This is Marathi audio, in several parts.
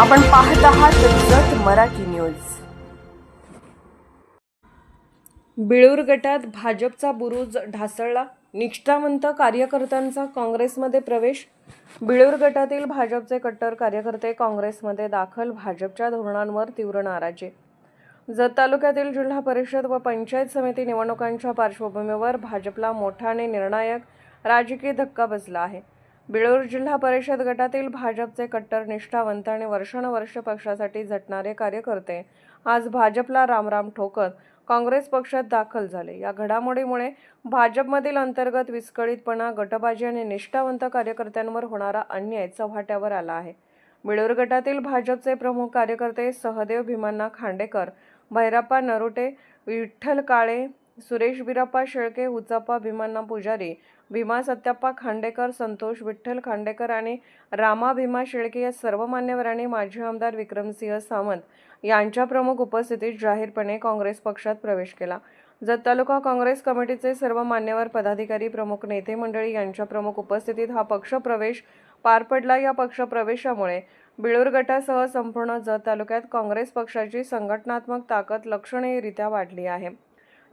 आपण पाहत आहात जत मराठी न्यूज। बिळूर गटात भाजपचा बुरुज ढासळला, निष्ठावंत कार्यकर्त्यांचा काँग्रेसमध्ये प्रवेश। बिळूर गटातील भाजपचे कट्टर कार्यकर्ते काँग्रेसमध्ये दाखल, भाजपच्या धोरणांवर तीव्र नाराजी। जत तालुक्यातील जिल्हा परिषद व पंचायत समिती निवडणुकांच्या पार्श्वभूमीवर भाजपला मोठा आणि निर्णायक राजकीय धक्का बसला आहे। बिळूर जिल्हा परिषद गटातील भाजपचे कट्टर, निष्ठावंत आणि वर्षानुवर्षे पक्षासाठी झटणारे कार्यकर्ते आज भाजपला रामराम ठोकत काँग्रेस पक्षात दाखल झाले। या घडामोडीमुळे भाजपमधील अंतर्गत विस्कळीतपणा, गटबाजी आणि निष्ठावंत कार्यकर्त्यांवर होणारा अन्याय चव्हाट्यावर आला आहे। बिळूर गटातील भाजपचे प्रमुख कार्यकर्ते सहदेव भीमण्णा खांडेकर, भैरप्पा नरोटे, विठ्ठल काळे, सुरेश बिराप्पा शेळके, हुचाप्पा भीमण्णा पुजारी, भीमा सत्याप्पा खांडेकर, संतोष विठ्ठल खांडेकर आणि रामा भीमा शेळके या सर्व मान्यवरांनी माजी आमदार विक्रमसिंह सावंत यांच्या प्रमुख उपस्थितीत जाहीरपणे काँग्रेस पक्षात प्रवेश केला। जत तालुका काँग्रेस कमिटीचे सर्व मान्यवर पदाधिकारी, प्रमुख नेते मंडळी यांच्या प्रमुख उपस्थितीत हा पक्ष प्रवेश पार पडला। या पक्ष प्रवेशामुळे बिळूर गटासह संपूर्ण जत तालुक्यात काँग्रेस पक्षाची संघटनात्मक ताकद लक्षणीयरित्या वाढली आहे।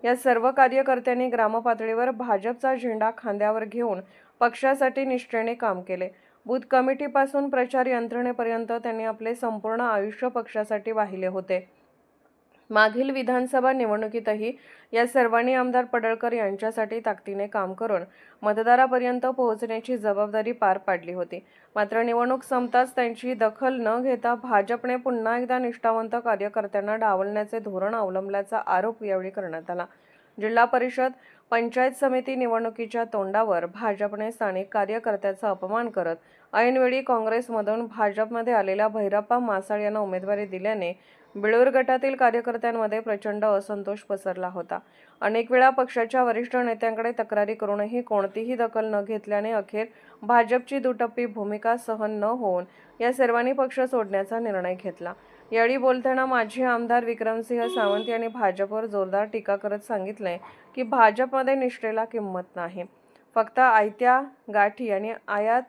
या सर्व कार्यकर्त्यांनी ग्रामपातळीवर भाजपचा झेंडा खांद्यावर घेऊन पक्षासाठी निष्ठेने काम केले। बूथ कमिटीपासून प्रचार यंत्रणेपर्यंत त्यांनी आपले संपूर्ण आयुष्य पक्षासाठी वाहिले होते। मागील विधानसभा निवडणुकीतही या सर्वांनी आमदार पडळकर यांच्यासाठी ताकदीने काम करून मतदारापर्यंत पोहोचण्याची जबाबदारी पार पाडली होती। मात्र निवडणूक संपताच त्यांची दखल न घेता भाजपने पुन्हा एकदा निष्ठावंत कार्यकर्त्यांना डावलण्याचे धोरण अवलंबल्याचा आरोप यावेळी करण्यात आला। जिल्हा परिषद, पंचायत समिती निवडणुकीच्या तोंडावर भाजपने स्थानिक कार्यकर्त्याचा अपमान करत ऐनवेळी काँग्रेसमधून भाजपमध्ये आलेल्या भैरप्पा मासाळ यांना उमेदवारी दिल्याने बिळूर गटातील कार्यकर्त्यांमध्ये प्रचंड असंतोष पसरला होता। अनेक वेळा पक्षाच्या वरिष्ठ नेत्यांकडे तक्रारी करूनही कोणतीही दखल न घेतल्याने अखेर भाजपची दुटप्पी भूमिका सहन न होऊन या सर्वांनी पक्ष सोडण्याचा निर्णय घेतला। यावेळी बोलताना माजी आमदार विक्रमसिंह सावंत यांनी भाजपवर जोरदार टीका करत सांगितले की भाजपमध्ये निष्ठेला किंमत नाही, फक्त आयत्या गाठी आणि आयात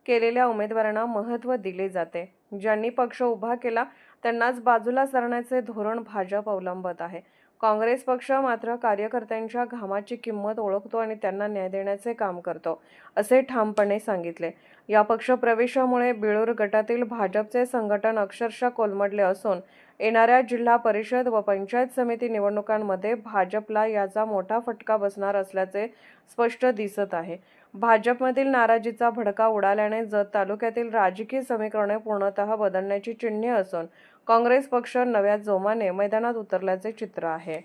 केलेल्या उमेदवारांना महत्त्व दिले जाते। ज्यांनी पक्ष उभा केला त्यांनाच बाजूला सरण्याचे धोरण भाजप अवलंबत आहे। काँग्रेस पक्ष मात्र कार्यकर्त्यांच्या घामाची किंमत ओळखतो आणि त्यांना न्याय देण्याचे काम करतो, असे ठामपणे सांगितले। या पक्ष प्रवेशामुळे बिळूर गटातील भाजपचे संघटन अक्षरशः कोलमडले असून येणाऱ्या जिल्हा परिषद व पंचायत समिती निवडणुकांमध्ये भाजपला याचा मोठा फटका बसणार असल्याचे स्पष्ट दिसत आहे। भाजपमधील नाराजीचा भडका उडाल्याने जत तालुक्यातील राजकीय समीकरणे पूर्णतः बदलण्याची चिन्हे असून काँग्रेस पक्ष नव्या जोमाने मैदानात उतरल्याचे चित्र आहे।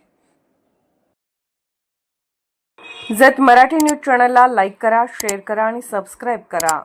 जत मराठी न्यूज चॅनलला लाईक करा, शेअर करा आणि सबस्क्राईब करा।